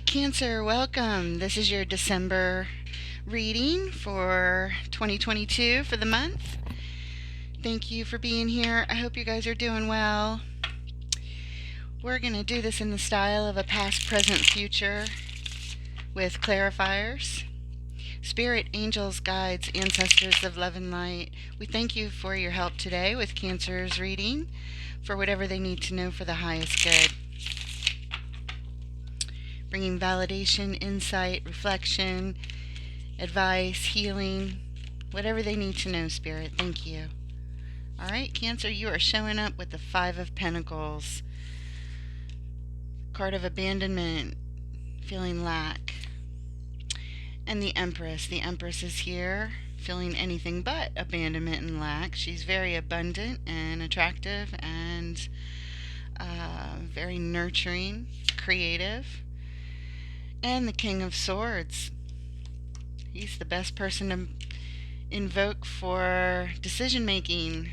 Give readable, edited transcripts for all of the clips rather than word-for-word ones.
Cancer, welcome. This is your December reading for 2022 for the month. Thank you for being here. I hope you guys are doing well. We're going to do this in the style of a past, present, future with clarifiers. Spirit, angels, guides, ancestors of love and light, we thank you for your help today with Cancer's reading for whatever they need to know for the highest good. Bringing validation, insight, reflection, advice, healing, whatever they need to know, Spirit. Thank you. All right, Cancer, you are showing up with the Five of Pentacles, card of abandonment, feeling lack, and the Empress. The Empress is here, feeling anything but abandonment and lack. She's very abundant and attractive and very nurturing, creative. And the King of Swords. He's the best person to invoke for decision making.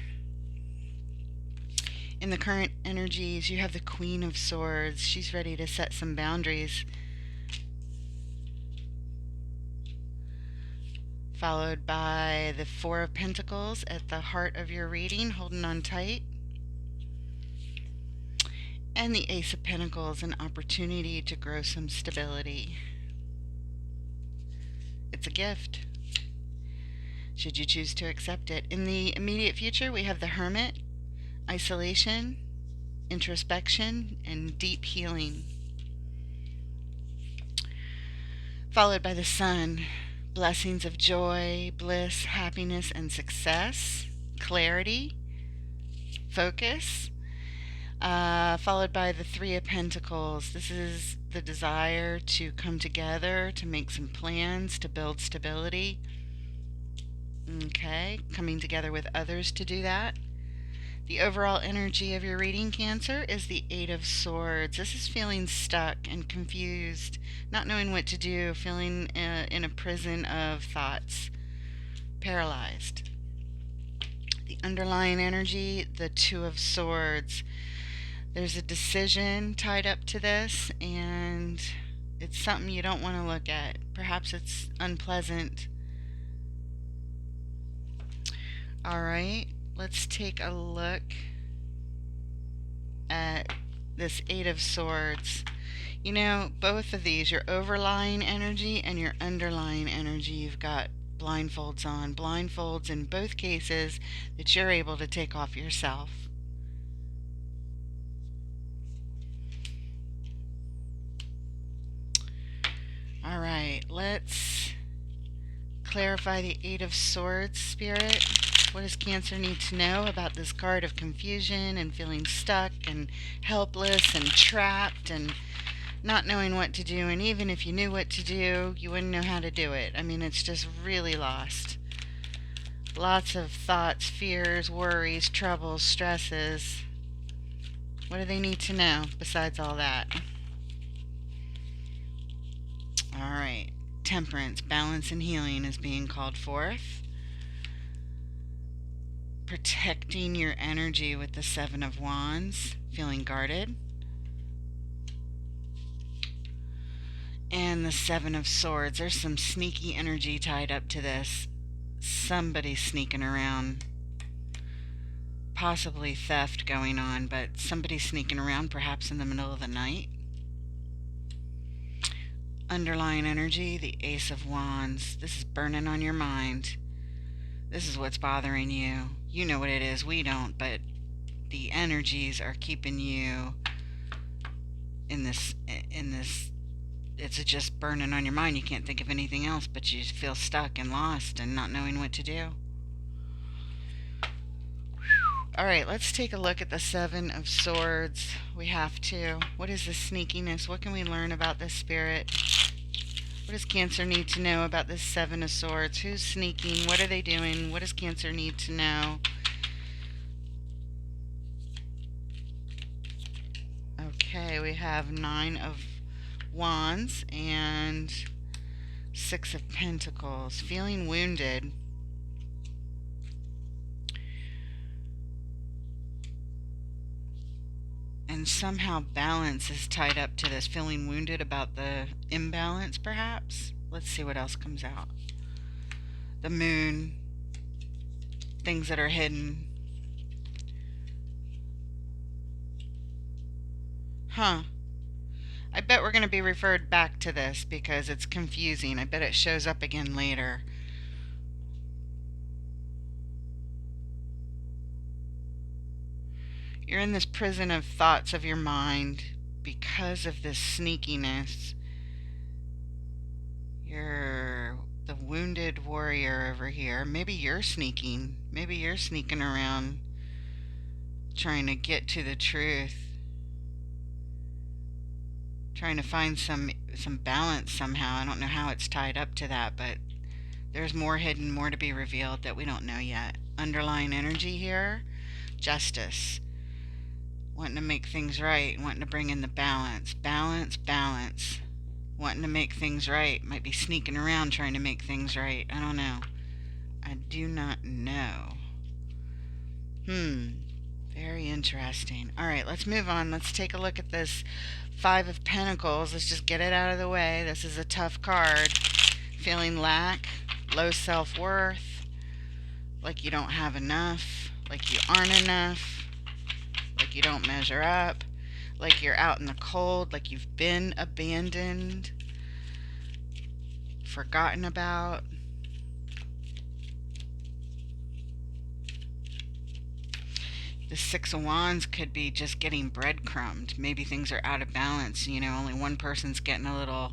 In the current energies, you have the Queen of Swords. She's ready to set some boundaries. Followed by the Four of Pentacles at the heart of your reading, holding on tight. And the Ace of Pentacles, an opportunity to grow some stability. It's a gift, should you choose to accept it. In the immediate future, we have the Hermit, isolation, introspection, and deep healing. Followed by the Sun, blessings of joy, bliss, happiness, and success, clarity, focus. Followed by the Three of Pentacles. This is the desire to come together, to make some plans, to build stability. Okay, coming together with others to do that. The overall energy of your reading, Cancer, is the Eight of Swords. This is feeling stuck and confused, not knowing what to do, feeling in a prison of thoughts, paralyzed. The underlying energy, the Two of Swords. There's a decision tied up to this, and it's something you don't want to look at. Perhaps it's unpleasant. All right, let's take a look at this Eight of Swords. You know, both of these, your overlying energy and your underlying energy, you've got blindfolds on. Blindfolds in both cases that you're able to take off yourself. All right, let's clarify the Eight of Swords, Spirit. What does Cancer need to know about this card of confusion and feeling stuck and helpless and trapped and not knowing what to do? And even if you knew what to do, you wouldn't know how to do it. I mean, it's just really lost. Lots of thoughts, fears, worries, troubles, stresses. What do they need to know besides all that? All right, Temperance, balance, and healing is being called forth. Protecting your energy with the Seven of Wands, feeling guarded. And the Seven of Swords. There's some sneaky energy tied up to this. Somebody's sneaking around. Possibly theft going on, but somebody's sneaking around, perhaps in the middle of the night. Underlying energy, the Ace of Wands. This is burning on your mind. This is what's bothering you. You know what it is, we don't, but the energies are keeping you in this, it's just burning on your mind. You can't think of anything else, but you feel stuck and lost and not knowing what to do. All right, let's take a look at the Seven of Swords. We have to. What is the sneakiness? What can we learn about this Spirit? What does Cancer need to know about this Seven of Swords? Who's sneaking? What are they doing? What does Cancer need to know? Okay, we have Nine of Wands and Six of Pentacles. Feeling wounded. And And somehow balance is tied up to this. Feeling wounded about the imbalance, perhaps? Let's see what else comes out. The moon. Things that are hidden. Huh. I bet we're going to be referred back to this because it's confusing. I bet it shows up again later. You're in this prison of thoughts of your mind because of this sneakiness. You're the wounded warrior over here. Maybe you're sneaking. Maybe you're sneaking around trying to get to the truth. Trying to find some balance somehow. I don't know how it's tied up to that, but there's more hidden, more to be revealed that we don't know yet. Underlying energy here, justice. Wanting to make things right, wanting to bring in the balance. Balance. Wanting to make things right. Might be sneaking around trying to make things right. I don't know. I do not know. Very interesting. Alright, let's move on. Let's take a look at this Five of Pentacles. Let's just get it out of the way. This is a tough card. Feeling lack, low self-worth, like you don't have enough, like you aren't enough, like you don't measure up, like you're out in the cold, like you've been abandoned, forgotten about. The Six of Wands could be just getting breadcrumbed. Maybe things are out of balance. You know, only one person's getting a little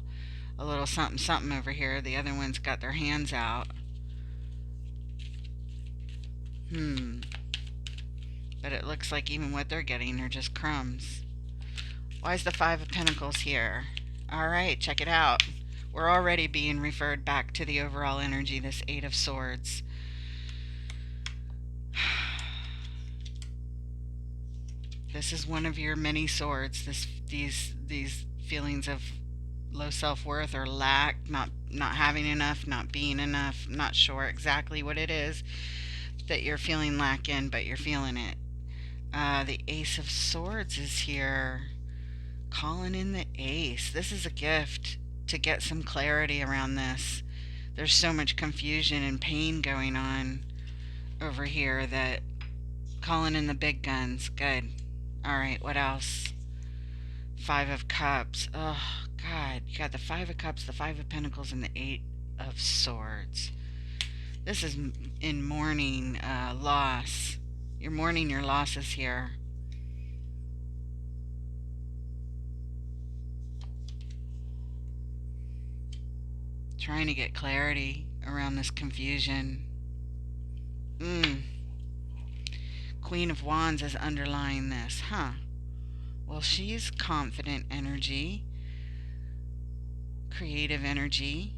something over here. The other one's got their hands out. But it looks like even what they're getting are just crumbs. Why is the Five of Pentacles here? Alright, check it out. We're already being referred back to the overall energy, this Eight of Swords. This is one of your many swords. These feelings of low self-worth or lack, not having enough, not being enough, not sure exactly what it is that you're feeling lack in, but you're feeling it. The Ace of Swords is here. Calling in the Ace. This is a gift to get some clarity around this. There's so much confusion and pain going on over here that calling in the big guns. Good. Alright, what else? Five of Cups. Oh, God. You got the Five of Cups, the Five of Pentacles, and the Eight of Swords. This is in mourning loss. You're mourning your losses here. Trying to get clarity around this confusion. Queen of Wands is underlying this. Well, she's confident energy. Creative energy.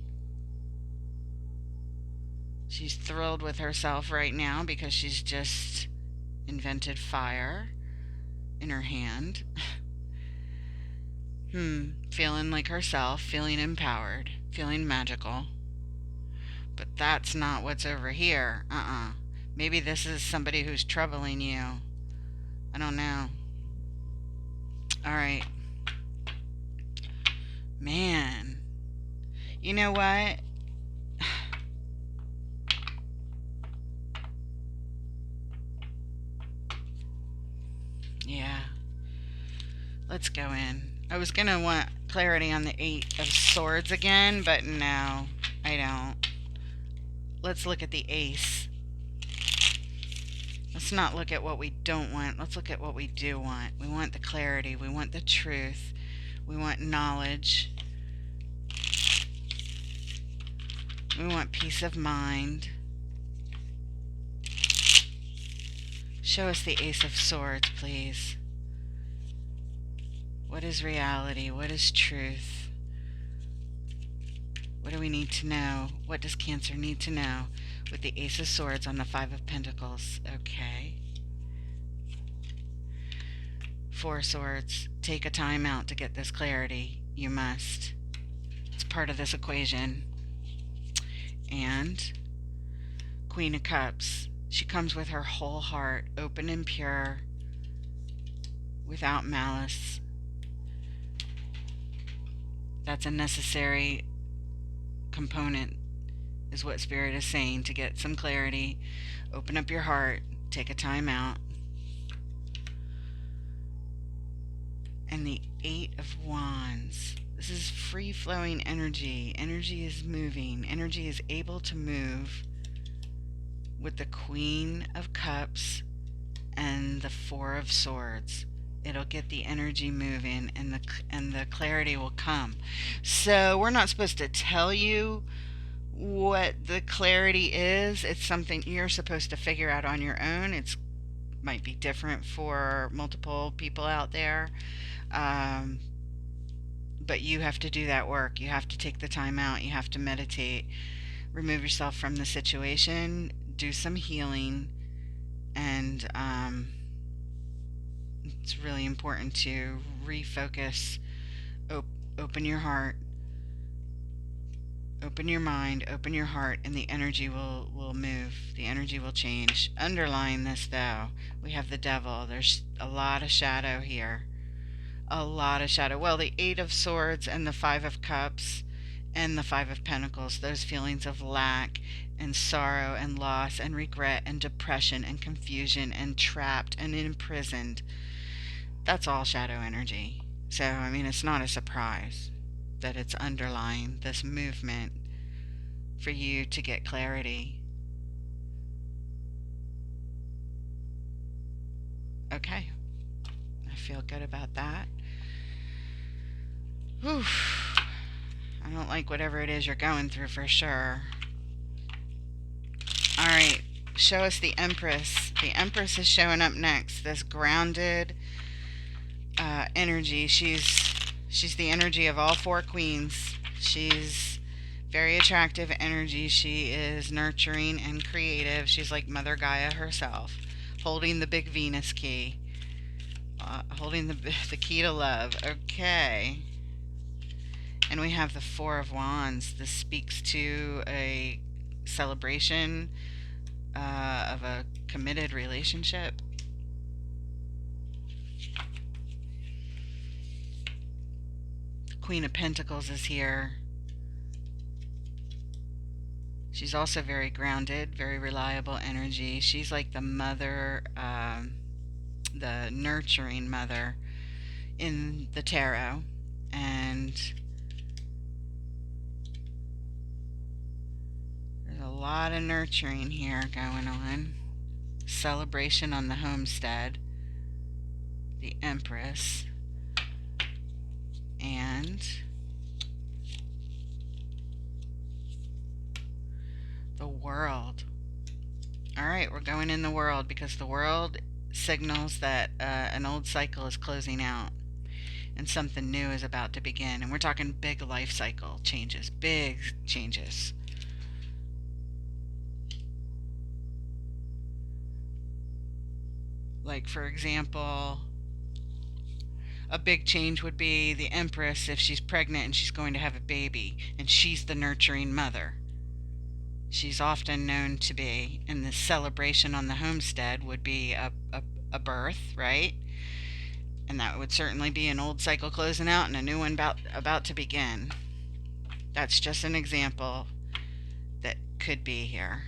She's thrilled with herself right now because she's just invented fire in her hand. Feeling like herself, feeling empowered, feeling magical. But that's not what's over here. Maybe this is somebody who's troubling you. I don't know. Alright. Man. You know what? Yeah. Let's go in. I was going to want clarity on the Eight of Swords again, but no, I don't. Let's look at the Ace. Let's not look at what we don't want. Let's look at what we do want. We want the clarity. We want the truth. We want knowledge. We want peace of mind. Show us the Ace of Swords, please. What is reality? What is truth? What do we need to know? What does Cancer need to know with the Ace of Swords on the Five of Pentacles? Okay. Four Swords. Take a time out to get this clarity. You must. It's part of this equation. And Queen of Cups. She comes with her whole heart, open and pure. without malice. That's a necessary component, is what Spirit is saying, to get some clarity. Open up your heart, take a time out. And the Eight of Wands. This is free-flowing energy. Energy is moving. Energy is able to move with the Queen of Cups and the Four of Swords. It'll get the energy moving, and the clarity will come. So we're not supposed to tell you what the clarity is. It's something you're supposed to figure out on your own. It might be different for multiple people out there. But you have to do that work. You have to take the time out. You have to meditate. Remove yourself from the situation. Do some healing. And it's really important to refocus. Open your heart. Open your mind. Open your heart. And the energy will move. The energy will change. Underline this, though. We have the devil. There's a lot of shadow here. A lot of shadow. Well, the Eight of Swords and the Five of Cups and the Five of Pentacles, those feelings of lack and sorrow and loss and regret and depression and confusion and trapped and imprisoned, that's all shadow energy. So, I mean, it's not a surprise that it's underlying this movement for you to get clarity. Okay. I feel good about that. Whew. I don't like whatever it is you're going through, for sure. Alright, show us the Empress. The Empress is showing up next. This grounded energy. She's the energy of all four queens. She's very attractive energy. She is nurturing and creative. She's like Mother Gaia herself, holding the big Venus key. Holding the key to love. Okay. And we have the Four of Wands. This speaks to a celebration of a committed relationship. The Queen of Pentacles is here. She's also very grounded, very reliable energy. She's like the mother, the nurturing mother in the tarot. And there's a lot of nurturing here going on. Celebration on the homestead. The Empress. And the World. Alright, we're going in the World because the World signals that an old cycle is closing out and something new is about to begin. And we're talking big life cycle changes. Big changes. Like, for example, a big change would be the Empress if she's pregnant and she's going to have a baby, and she's the nurturing mother. She's often known to be, and the celebration on the homestead would be a birth, right? And that would certainly be an old cycle closing out and a new one about to begin. That's just an example that could be here.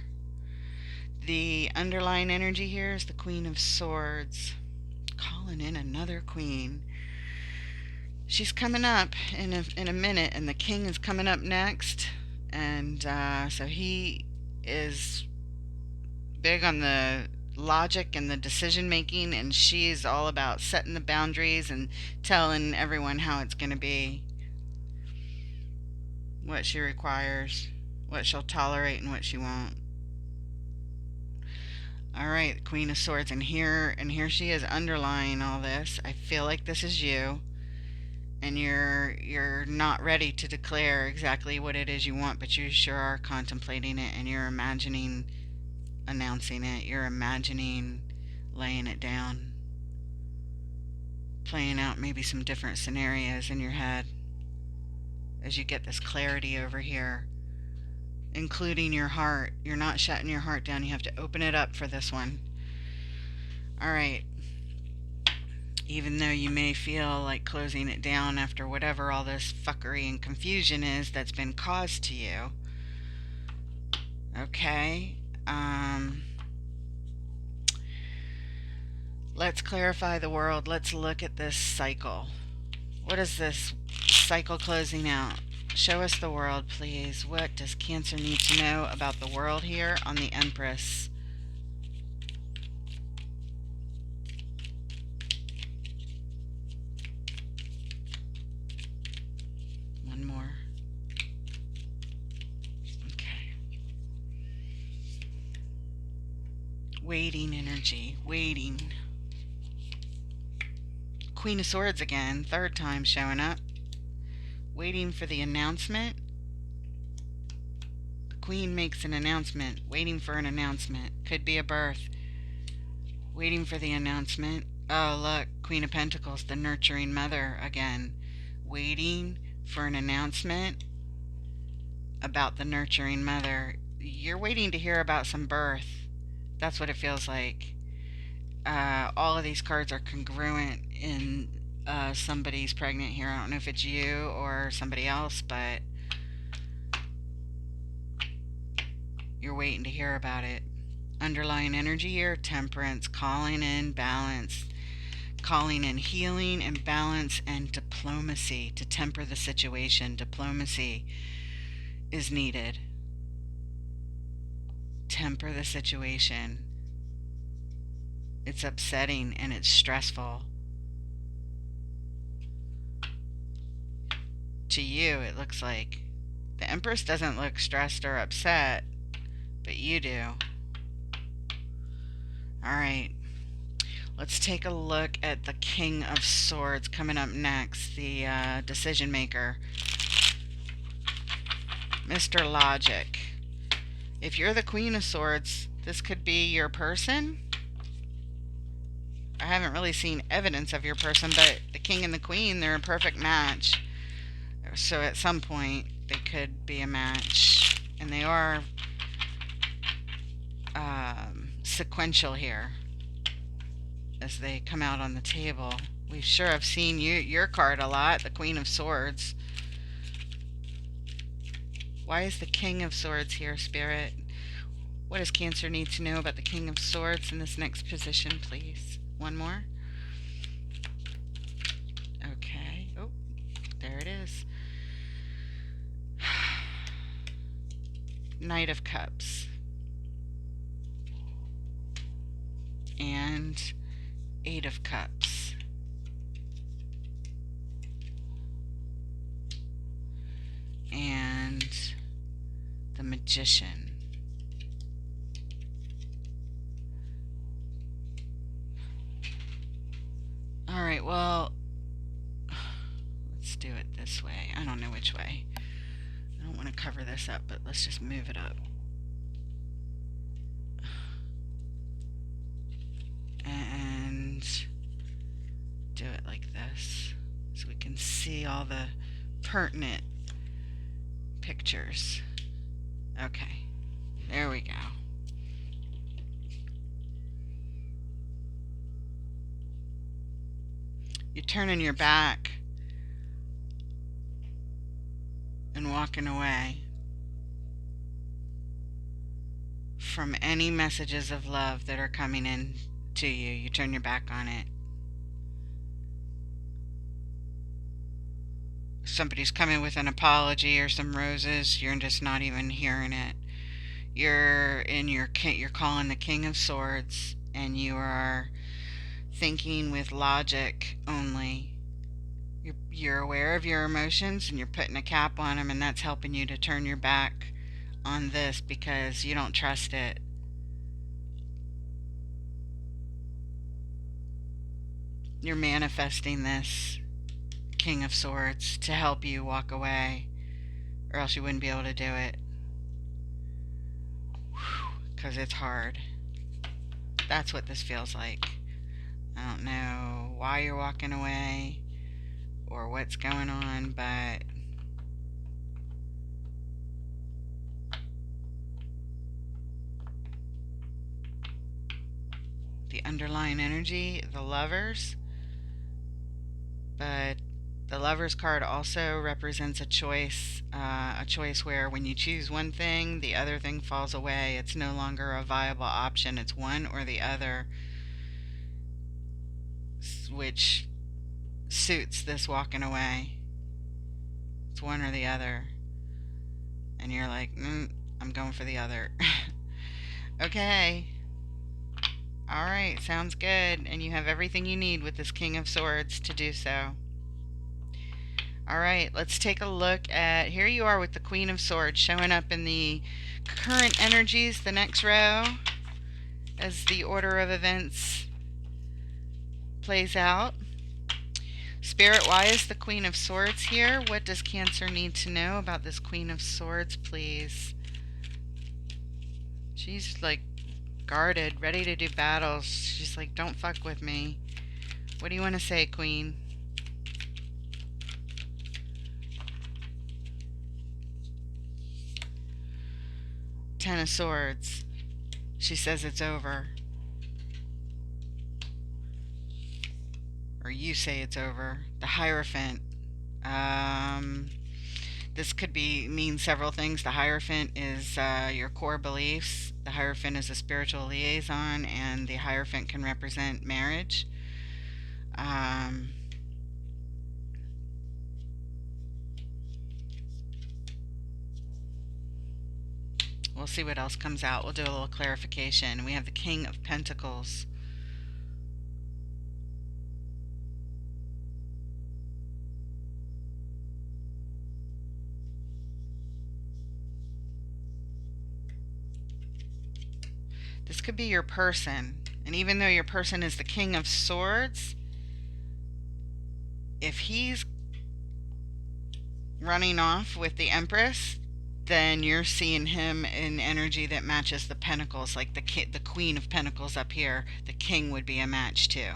The underlying energy here is the Queen of Swords. Calling in another queen. She's coming up in a minute, and the King is coming up next. And so he is big on the logic and the decision making, and she's all about setting the boundaries and telling everyone how it's going to be, what she requires, what she'll tolerate, and what she won't. All right, Queen of Swords, and here she is underlying all this. I feel like this is you, and you're not ready to declare exactly what it is you want, but you sure are contemplating it, and you're imagining announcing it. You're imagining laying it down, playing out maybe some different scenarios in your head as you get this clarity over here, including your heart. You're not shutting your heart down. You have to open it up for this one. All right. Even though you may feel like closing it down after whatever all this fuckery and confusion is that's been caused to you. Okay? Let's clarify the world. Let's look at this cycle. What is this cycle closing out? Show us the world, please. What does Cancer need to know about the world here on the Empress? One more. Okay. Waiting energy. Waiting. Queen of Swords again. Third time showing up. Waiting for the announcement. The Queen makes an announcement. Waiting for an announcement. Could be a birth. Waiting for the announcement. Oh, look. Queen of Pentacles, the nurturing mother again. Waiting for an announcement about the nurturing mother. You're waiting to hear about some birth. That's what it feels like. All of these cards are congruent in somebody's pregnant here. I don't know if it's you or somebody else, but you're waiting to hear about it. Underlying energy here, temperance, calling in balance, calling in healing and balance and diplomacy to temper the situation. Diplomacy is needed. Temper the situation. It's upsetting and it's stressful. To you, it looks like the Empress doesn't look stressed or upset, but you do. Alright, let's take a look at the King of Swords coming up next, the decision maker. Mr. Logic. If you're the Queen of Swords, this could be your person. I haven't really seen evidence of your person, but the King and the Queen, they're a perfect match. So at some point, they could be a match. And they are sequential here as they come out on the table. We sure have seen your card a lot, the Queen of Swords. Why is the King of Swords here, Spirit? What does Cancer need to know about the King of Swords in this next position, please? One more. Okay. Oh, there it is. Knight of Cups. And Eight of Cups. And the Magician. Alright, well, let's do it this way. I don't know which way. I don't want to cover this up, but let's just move it up. And do it like this so we can see all the pertinent pictures. Okay, there we go. You're turning your back and walking away from any messages of love that are coming in to you. You turn your back on it. Somebody's coming with an apology or some roses, you're just not even hearing it. You're calling the King of Swords, and you are thinking with logic only. You're aware of your emotions, and you're putting a cap on them, and that's helping you to turn your back on this because you don't trust it. You're manifesting this King of Swords to help you walk away, or else you wouldn't be able to do it. Because it's hard. That's what this feels like. I don't know why you're walking away or what's going on, but the underlying energy, the Lovers, The Lover's card also represents a choice where when you choose one thing, the other thing falls away. It's no longer a viable option. It's one or the other, which suits this walking away. It's one or the other. And you're like, I'm going for the other. Okay. All right, sounds good. And you have everything you need with this King of Swords to do so. All right, let's take a look at, here you are with the Queen of Swords showing up in the current energies, the next row, as the order of events plays out. Spirit, why is the Queen of Swords here? What does Cancer need to know about this Queen of Swords, please? She's like guarded, ready to do battles. She's like, don't fuck with me. What do you want to say, Queen? Ten of Swords. She says it's over. Or you say it's over. The Hierophant. This could mean several things. The Hierophant is your core beliefs. The Hierophant is a spiritual liaison, and the Hierophant can represent marriage. We'll see what else comes out. We'll do a little clarification. We have the King of Pentacles. This could be your person. And even though your person is the King of Swords, if he's running off with the Empress, then you're seeing him in energy that matches the Pentacles, like the Queen of Pentacles up here. The King would be a match too.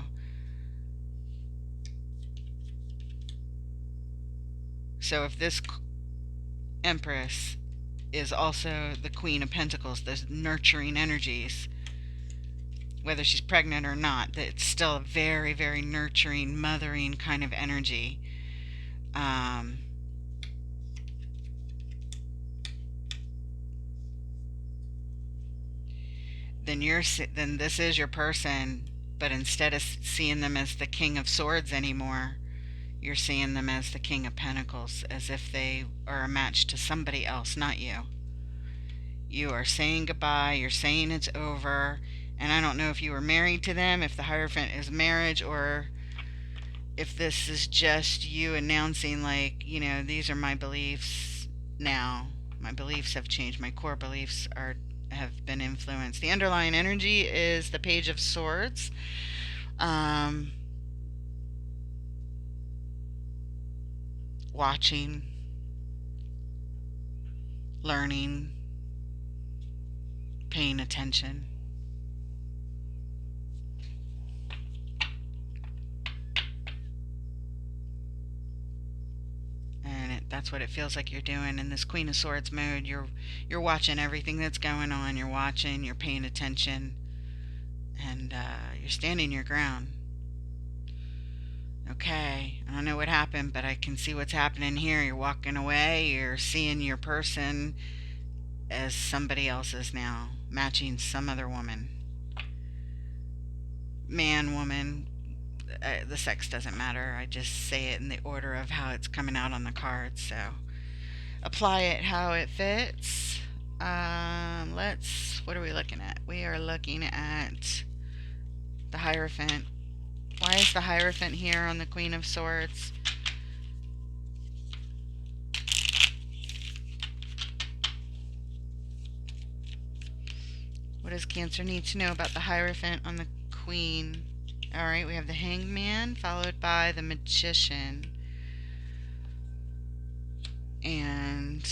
So if this Empress is also the Queen of Pentacles, those nurturing energies, whether she's pregnant or not, it's still a very, very nurturing, mothering kind of energy. Then this is your person, but instead of seeing them as the King of Swords anymore, you're seeing them as the King of Pentacles, as if they are a match to somebody else, not you. You are saying goodbye, you're saying it's over, and I don't know if you were married to them, if the Hierophant is marriage, or if this is just you announcing, like, these are my beliefs now. My beliefs have changed. My core beliefs have been influenced. The underlying energy is the Page of Swords. Watching, learning, paying attention. And that's what it feels like you're doing in this Queen of Swords mode. You're watching everything that's going on. You're watching, you're paying attention, and you're standing your ground. Okay, I don't know what happened, but I can see what's happening here. You're walking away, you're seeing your person as somebody else's now, matching some other woman. Man, woman, the sex doesn't matter. I just say it in the order of how it's coming out on the card, so apply it how it fits. What are we looking at? We are looking at the Hierophant. Why is the Hierophant here on the Queen of Swords? What does Cancer need to know about the Hierophant on the Queen? Alright, we have the Hangman, followed by the Magician. And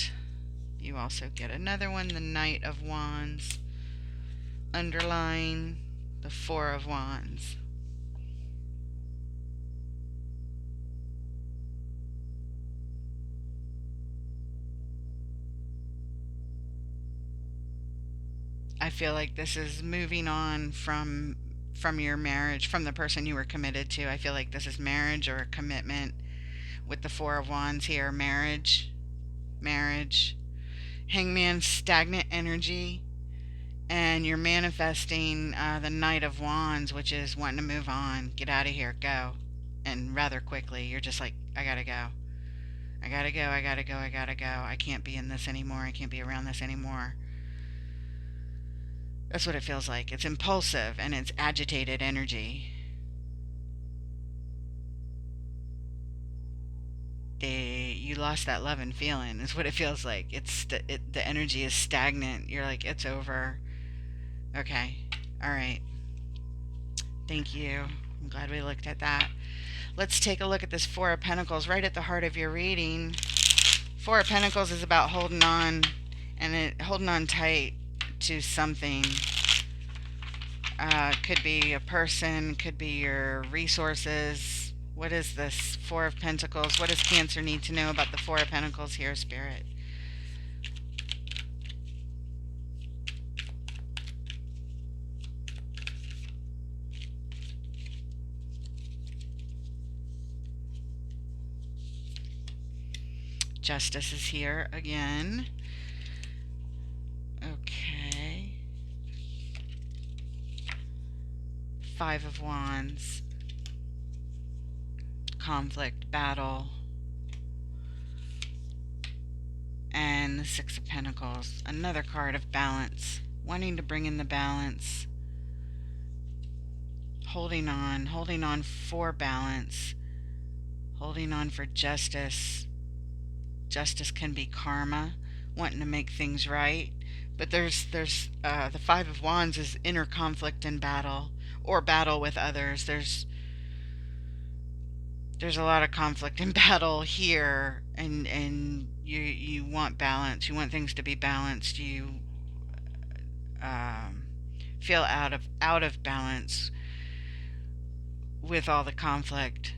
you also get another one, the Knight of Wands. Underline the Four of Wands. I feel like this is moving on from your marriage, from the person you were committed to. I feel like this is marriage or a commitment with the Four of Wands here. Marriage. Hangman, stagnant energy. And you're manifesting the Knight of Wands, which is wanting to move on, get out of here, go. And rather quickly, you're just like, I gotta go. I gotta go, I gotta go, I gotta go. I can't be in this anymore. I can't be around this anymore. That's what it feels like. It's impulsive and it's agitated energy. You lost that love and feeling is what it feels like. The energy is stagnant. You're like, it's over. Okay. All right. Thank you. I'm glad we looked at that. Let's take a look at this Four of Pentacles right at the heart of your reading. Four of Pentacles is about holding on and holding on tight to something. Could be a person, could be your resources. What is this Four of Pentacles? What does Cancer need to know about the Four of Pentacles here, Spirit? Justice is here again. Okay. Five of Wands. Conflict, battle. And the Six of Pentacles. Another card of balance. Wanting to bring in the balance. Holding on for balance. Holding on for justice. Justice can be karma, wanting to make things right. But there's the Five of Wands is inner conflict and battle, or battle with others. There's a lot of conflict and battle here, and you want balance. You want things to be balanced. You feel out of balance with all the conflict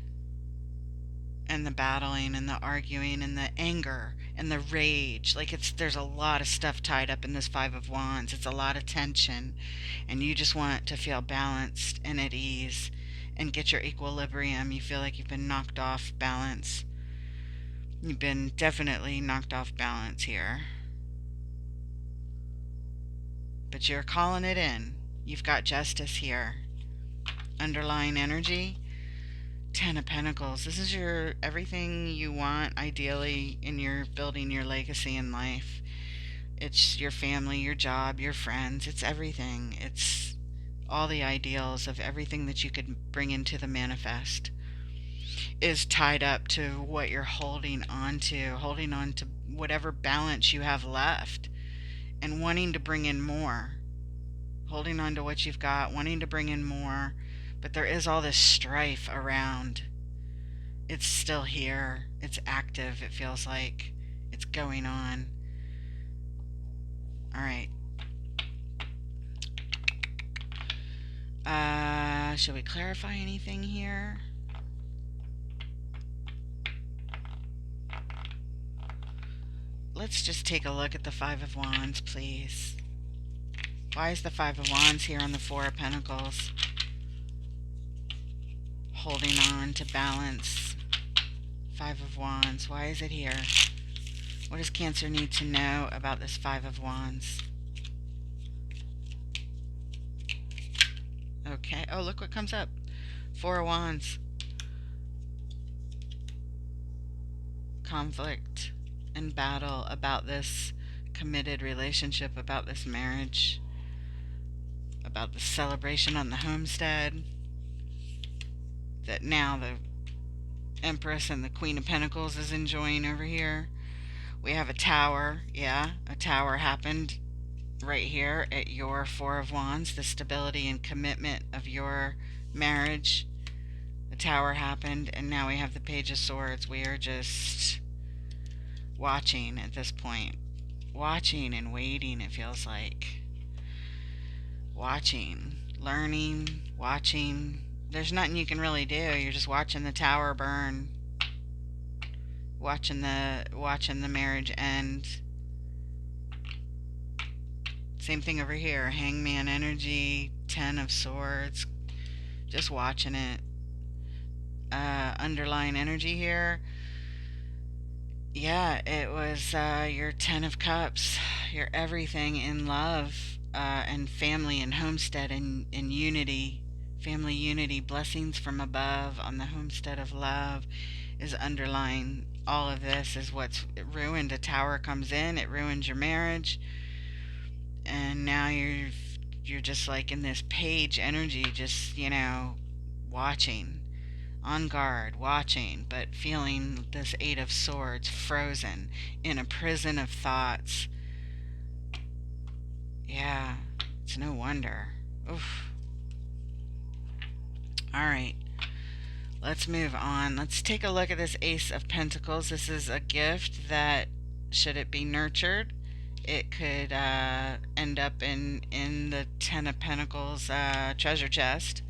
and the battling and the arguing and the anger and the rage. Like there's a lot of stuff tied up in this Five of Wands. It's a lot of tension, and you just want to feel balanced and at ease and get your equilibrium. You feel like you've been knocked off balance. You've been definitely knocked off balance here, but you're calling it in. You've got justice here. Underlying energy, Ten of Pentacles. This is your everything you want ideally in your building your legacy in life. It's your family, your job, your friends. It's everything. It's all the ideals of everything that you could bring into the manifest is tied up to what you're holding on to whatever balance you have left and wanting to bring in more. Holding on to what you've got, wanting to bring in more. But there is all this strife around. It's still here. It's active, it feels like. It's going on. Alright. Should we clarify anything here? Let's just take a look at the Five of Wands, please. Why is the Five of Wands here on the Four of Pentacles? Holding on to balance. Five of Wands. Why is it here? What does Cancer need to know about this Five of Wands? Okay. Oh, look what comes up. Four of Wands. Conflict and battle about this committed relationship, about this marriage, about the celebration on the homestead that now the Empress and the Queen of Pentacles is enjoying over here. We have a tower. Yeah, a tower happened right here at your Four of Wands, the stability and commitment of your marriage. The tower happened, and now we have the Page of Swords. We are just watching at this point. Watching and waiting, it feels like. Watching, learning, watching. There's nothing you can really do. You're just watching the tower burn. Watching the marriage end. Same thing over here. Hangman energy, Ten of Swords. Just watching it. Underlying energy here. Yeah, it was your Ten of Cups, your everything in love and family and homestead and unity, family unity, blessings from above on the homestead of love is underlying all of this, is what's ruined. A tower comes in, it ruins your marriage, and now you're just like in this page energy, just watching, on guard, watching, but feeling this Eight of Swords frozen in a prison of thoughts. Yeah, it's no wonder. Oof. All right, let's move on. Let's take a look at this Ace of Pentacles. This is a gift that, should it be nurtured, it could end up in the Ten of Pentacles treasure chest.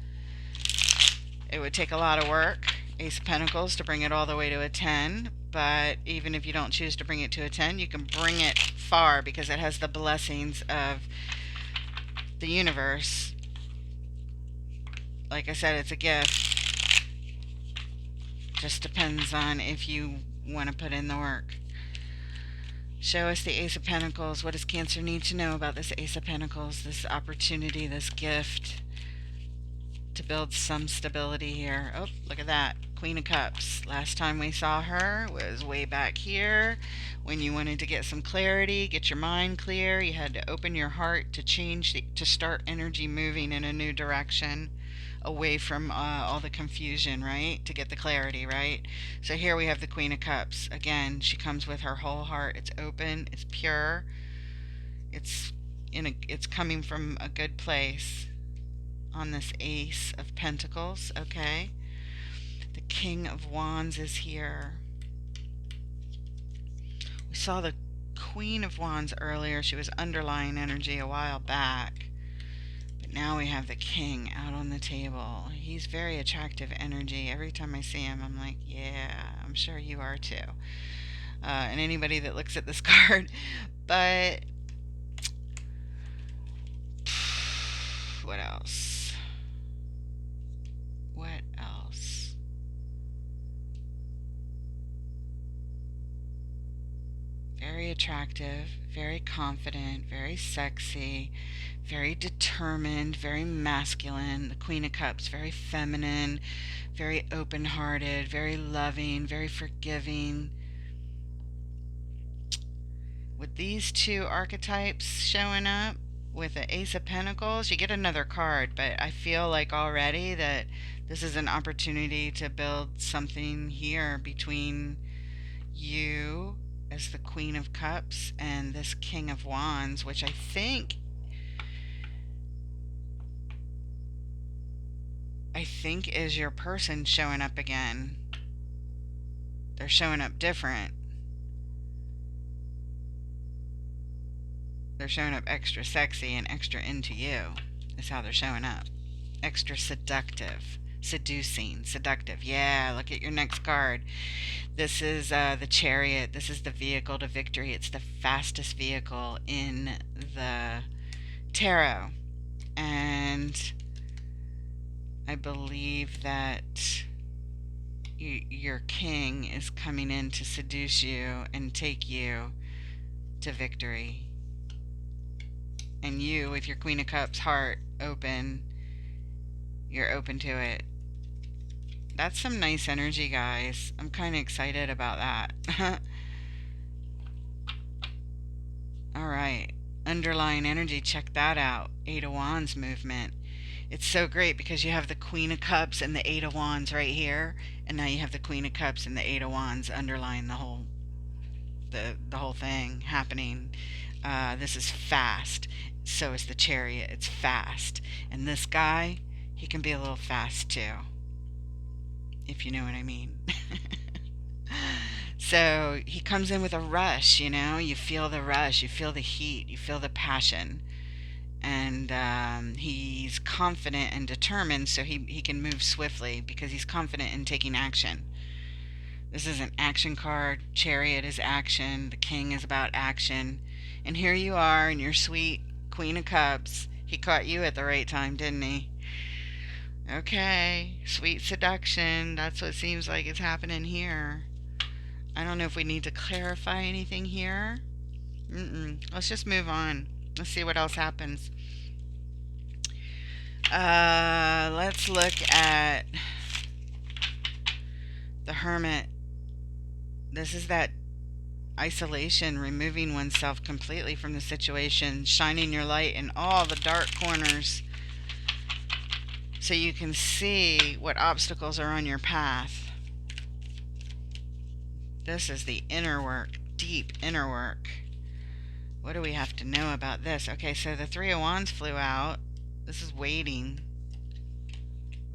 It would take a lot of work, Ace of Pentacles, to bring it all the way to a 10. But even if you don't choose to bring it to a 10, you can bring it far because it has the blessings of the universe. Like I said, it's a gift. Just depends on if you want to put in the work. Show us the Ace of Pentacles. What does Cancer need to know about this Ace of Pentacles, this opportunity, this gift to build some stability here? Oh, look at that. Queen of Cups. Last time we saw her was way back here when you wanted to get some clarity, get your mind clear. You had to open your heart to to start energy moving in a new direction, away from all the confusion, right? To get the clarity, right? So here we have the Queen of Cups. Again, she comes with her whole heart. It's open, it's pure, it's it's coming from a good place on this Ace of Pentacles, okay? The King of Wands is here. We saw the Queen of Wands earlier. She was underlying energy a while back. But now we have the King out on the table. He's very attractive energy. Every time I see him, I'm like, yeah, I'm sure you are too. And anybody that looks at this card. But what else? What else? Very attractive, very confident, very sexy, very determined, very masculine. The Queen of Cups, very feminine, very open hearted, very loving, very forgiving. With these two archetypes showing up with the Ace of Pentacles, you get another card, but I feel like already that this is an opportunity to build something here between you as the Queen of Cups and this King of Wands, which I think is your person showing up again. They're showing up different. They're showing up extra sexy and extra into you, is how they're showing up. Extra seductive, seducing, seductive. Yeah, look at your next card. This is the Chariot. This is the vehicle to victory. It's the fastest vehicle in the tarot. And I believe that your king is coming in to seduce you and take you to victory. And you, with your Queen of Cups heart open, you're open to it. That's some nice energy, guys. I'm kind of excited about that. All right. Underlying energy, check that out. Eight of Wands movement. It's so great because you have the Queen of Cups and the Eight of Wands right here, and now you have the Queen of Cups and the Eight of Wands underlying the whole thing happening. This is fast. So is the Chariot. It's fast. And this guy, he can be a little fast too, if you know what I mean. So he comes in with a rush, you feel the rush, you feel the heat, you feel the passion. And he's confident and determined, so he can move swiftly because he's confident in taking action. This is an action card. Chariot is action. The King is about action. And here you are in your sweet Queen of Cups. He caught you at the right time, didn't he? Okay, sweet seduction. That's what seems like it's happening here. I don't know if we need to clarify anything here. Let's just move on. Let's see what else happens. Let's look at the Hermit. This is that isolation, removing oneself completely from the situation, shining your light in all the dark corners so you can see what obstacles are on your path. This is the inner work, deep inner work. What do we have to know about this? Okay, so the Three of Wands flew out. This is waiting.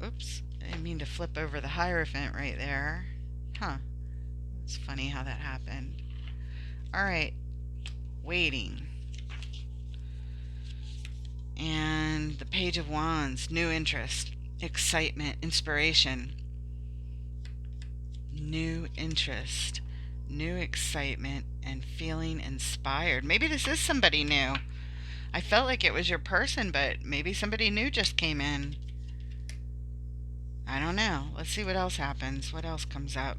Oops, I didn't mean to flip over the Hierophant right there. Huh, it's funny how that happened. Alright, waiting. And the Page of Wands, new interest, excitement, inspiration. New interest, new excitement, and feeling inspired. Maybe this is somebody new. I felt like it was your person, but maybe somebody new just came in. I don't know. Let's see what else happens. What else comes up?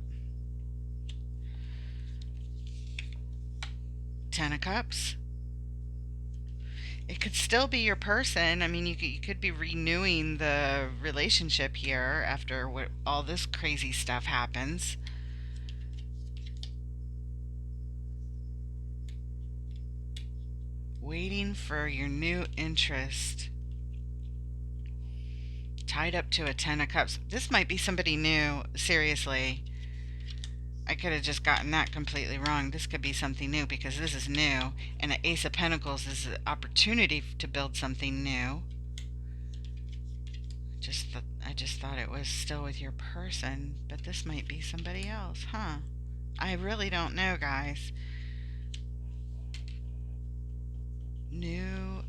Ten of Cups. It could still be your person. I mean, you could be renewing the relationship here after what all this crazy stuff happens. Waiting for your new interest. Tied up to a Ten of Cups. This might be somebody new. Seriously. I could have just gotten that completely wrong. This could be something new because this is new. And an Ace of Pentacles is an opportunity to build something new. I just thought it was still with your person, but this might be somebody else, huh? I really don't know, guys. New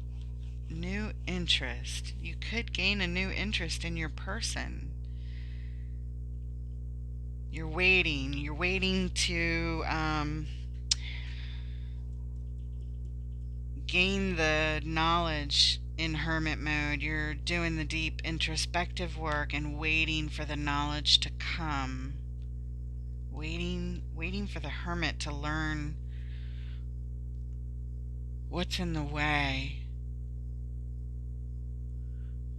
interest. You could gain a new interest in your person. You're waiting to gain the knowledge in hermit mode. You're doing the deep introspective work and waiting for the knowledge to come. Waiting for the hermit to learn what's in the way.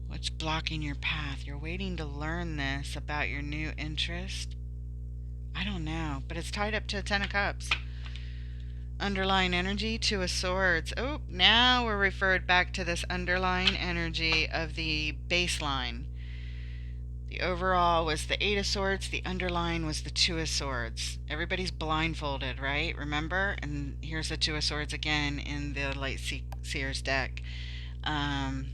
What's blocking your path? You're waiting to learn this about your new interest. I don't know, but it's tied up to a Ten of Cups. Underlying energy, Two of Swords. Oh, now we're referred back to this underlying energy of the baseline. The overall was the Eight of Swords. The underlying was the Two of Swords. Everybody's blindfolded, right? Remember? And here's the Two of Swords again in the Light Seers deck. And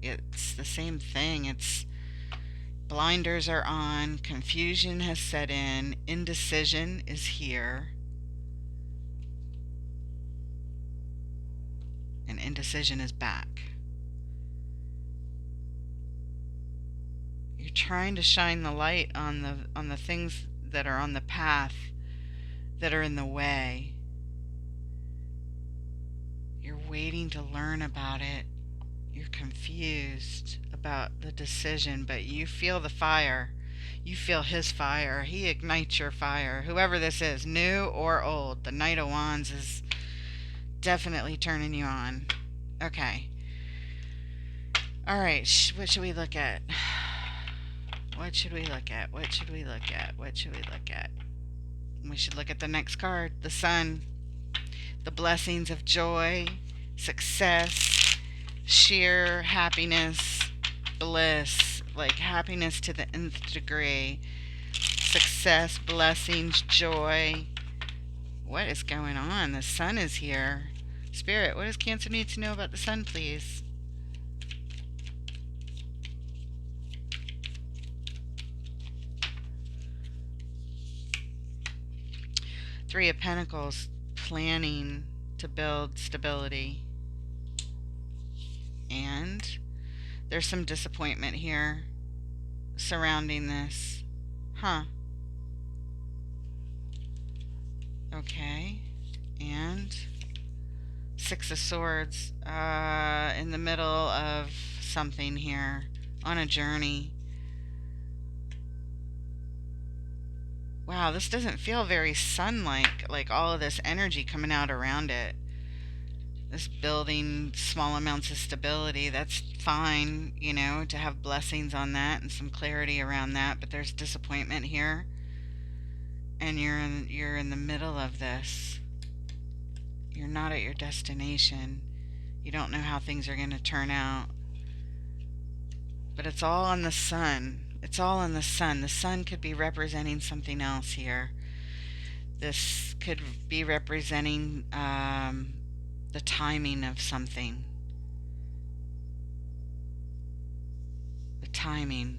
it's the same thing. It's blinders are on, confusion has set in, indecision is here, and indecision is back. You're trying to shine the light on the things that are on the path that are in the way. You're waiting to learn about it. You're confused about the decision, but you feel the fire. You feel his fire. He ignites your fire. Whoever this is, new or old, the Knight of Wands is definitely turning you on. Okay. Alright, what should we look at? What should we look at? What should we look at? What should we look at? We should look at the next card, the Sun. The blessings of joy, success, sheer happiness, bliss, like happiness to the nth degree, success, blessings, joy. What is going on? The Sun is here. Spirit, what does Cancer need to know about the Sun, please? Three of Pentacles, planning to build stability. And there's some disappointment here surrounding this. Huh. Okay. And Six of Swords, in the middle of something here, on a journey. Wow, this doesn't feel very sun-like, like all of this energy coming out around it. This building small amounts of stability, that's fine, you know, to have blessings on that and some clarity around that, but there's disappointment here. And you're in the middle of this. You're not at your destination. You don't know how things are going to turn out. But it's all on the sun. It's all on the sun. The sun could be representing something else here. This could be representing the timing of something. The timing.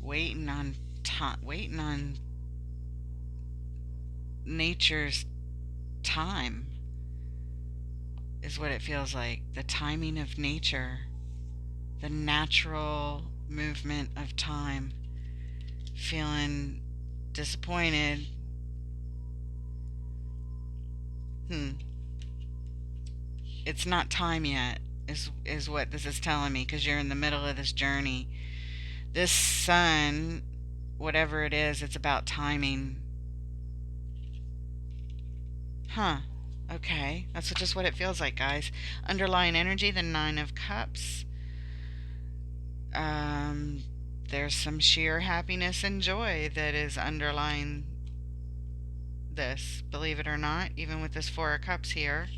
Waiting on nature's time is what it feels like. The timing of nature, the natural movement of time. Feeling disappointed. It's not time yet, is what this is telling me, because you're in the middle of this journey. This sun, whatever it is, it's about timing. Huh. Okay, that's just what it feels like, guys. Underlying energy, the Nine of Cups. There's some sheer happiness and joy that is underlying this, believe it or not, even with this Four of Cups here.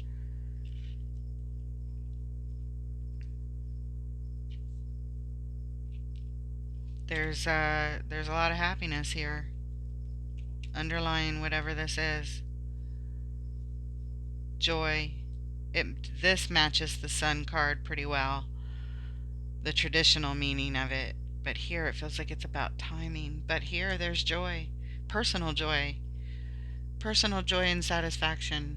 There's a lot of happiness here underlying whatever this is. Joy. This matches the Sun card pretty well, the traditional meaning of it. But here it feels like it's about timing. But here there's joy, personal joy, and satisfaction.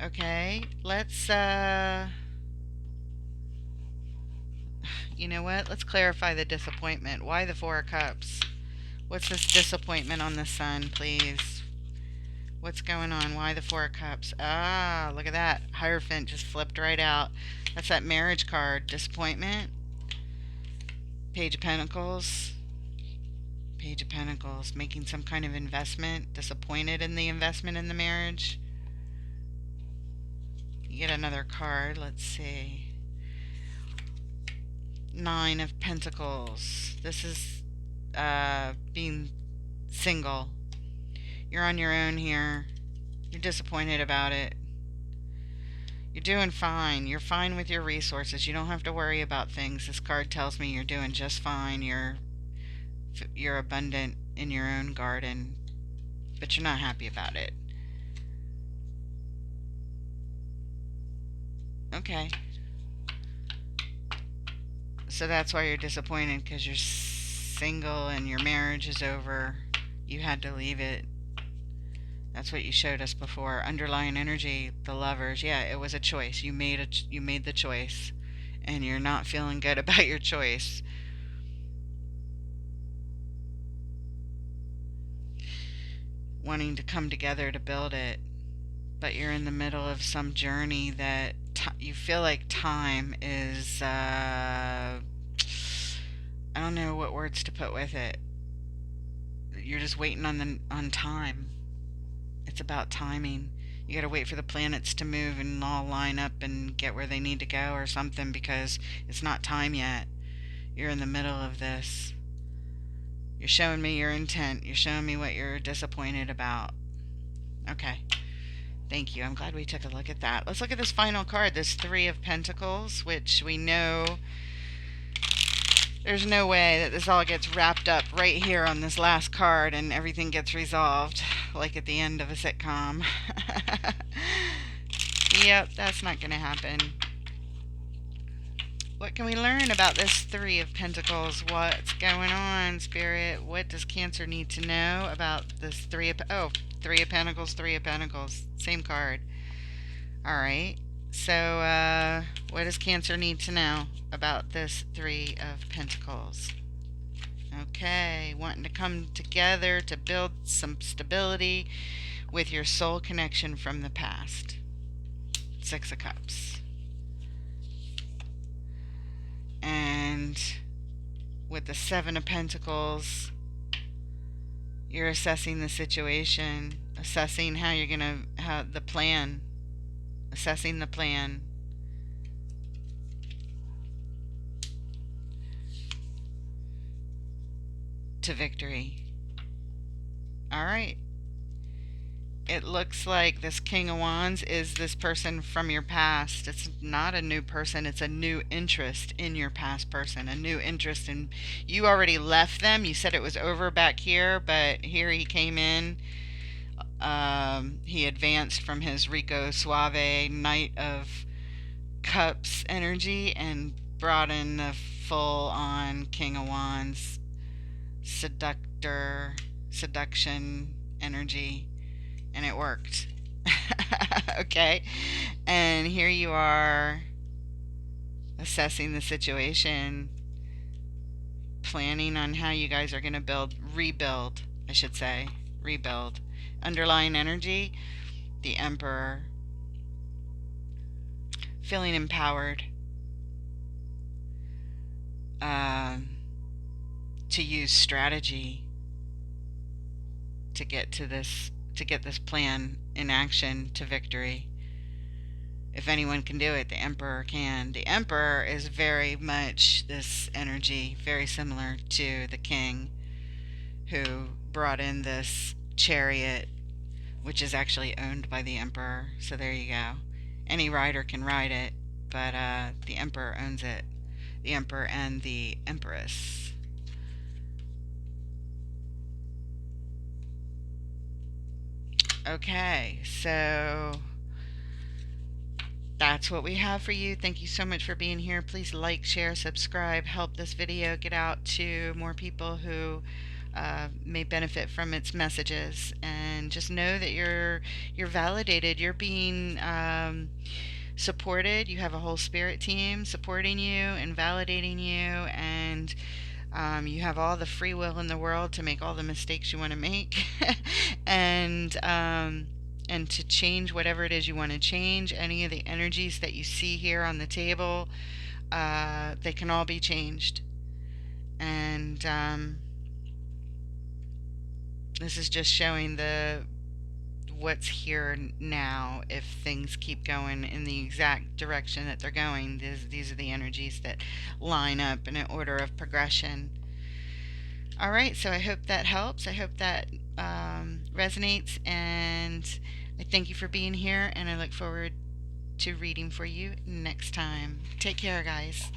Okay, let's you know what? Let's clarify the disappointment. Why the Four of Cups? What's this disappointment on the Sun, please? What's going on? Why the Four of Cups? Ah, look at that. Hierophant just flipped right out. That's that marriage card. Disappointment. Page of Pentacles. Page of Pentacles. Making some kind of investment. Disappointed in the investment in the marriage. You get another card. Let's see. Nine of Pentacles. This is being single. You're on your own here. You're disappointed about it. You're doing fine. You're fine with your resources. You don't have to worry about things. This card tells me you're doing just fine. You're abundant in your own garden, but you're not happy about it. Okay. So that's why you're disappointed, because you're single and your marriage is over. You had to leave it. That's what you showed us before. Underlying energy, the Lovers. Yeah, it was a choice. You made the choice, and you're not feeling good about your choice. Wanting to come together to build it, but you're in the middle of some journey that you feel like time is. I don't know what words to put with it. You're just waiting on time. It's about timing. You gotta wait for the planets to move and all line up and get where they need to go or something, because it's not time yet. You're in the middle of this. You're showing me your intent. You're showing me what you're disappointed about. Okay. Thank you. I'm glad we took a look at that. Let's look at this final card, this Three of Pentacles, which we know there's no way that this all gets wrapped up right here on this last card and everything gets resolved like at the end of a sitcom. Yep, that's not going to happen. What can we learn about this Three of Pentacles? What's going on, Spirit? What does Cancer need to know about this Three of Pentacles, Three of Pentacles. Same card. Alright. So, what does Cancer need to know about this Three of Pentacles? Okay. Wanting to come together to build some stability with your soul connection from the past. Six of Cups. And with the Seven of Pentacles, you're assessing the situation, assessing how you're gonna, how the plan, assessing the plan. To victory. All right. It looks like this King of Wands is this person from your past. It's not a new person, it's a new interest in your past person, a new interest in, you already left them. You said it was over back here, but here he came in. He advanced from his Rico Suave Knight of Cups energy and brought in the full on King of Wands seduction energy, and it worked. Okay, and here you are assessing the situation, planning on how you guys are going to rebuild, I should say, rebuild. Underlying energy, the Emperor, feeling empowered um, to use strategy to get this plan in action to victory. If anyone can do it, the Emperor can. The Emperor is very much this energy, very similar to the King, who brought in this chariot, which is actually owned by the Emperor. So there you go. Any rider can ride it, but the Emperor owns it. The Emperor and the Empress. Okay, so that's what we have for you. Thank you so much for being here. Please like, share, subscribe, help this video get out to more people who may benefit from its messages. And just know that you're validated. You're being supported. You have a whole spirit team supporting you and validating you, and you have all the free will in the world to make all the mistakes you want to make, and to change whatever it is you want to change. Any of the energies that you see here on the table, they can all be changed. And this is just showing what's here now. If things keep going in the exact direction that they're going, these are the energies that line up in an order of progression. All right, so I hope that helps. I hope that resonates, and I thank you for being here, and I look forward to reading for you next time. Take care, guys.